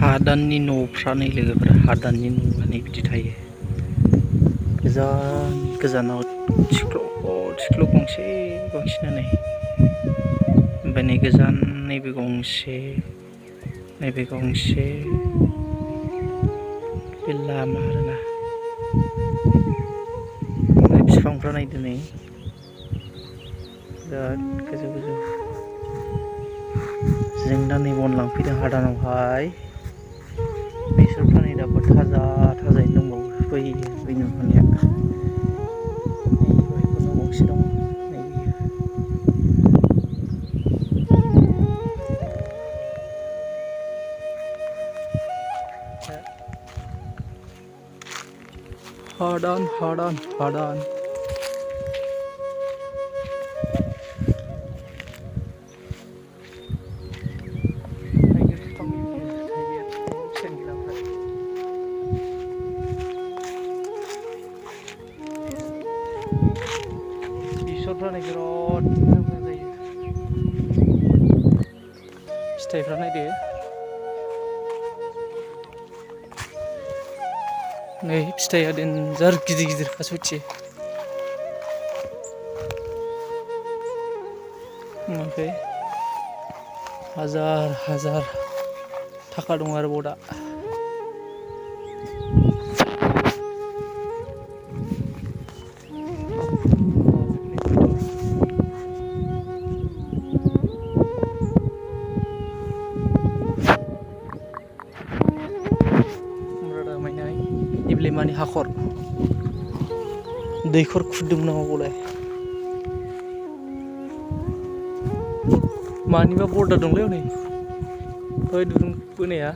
हादाननि न'फ्रा नै लोगोफोरा हादाननि न'आ नै बिदि थायो। गोजान गोजानाव थिख्ल' गंसे बांसिनानो ओमफ्राय नै गोजान नैबे गंसे बे लामा आरोना ओमफ्राय बिफांफ्रा नायदो नै बिराद गोजौ गोजौ। जों दा नै बन लांफैदों हादानावहाय बेसरफ्रा नै दाबो थाजायैनो दंबावो बै नुनाया न' गंसे दं नै बियो। हादान बेसरफ्रा नै बिराद मोजां जायो। फिथाइफ्रा नायदो नै फिथाइया देनजार गिदिर गिदिर फासयथि ओमफ्राय हाजार थाखा दं आरो बदा। इब्लिमानि हाखर दैखर खुरदोंमोन नामा बावलाय मानिबा बर्डार दंलै हनै दुरुं बोनाया।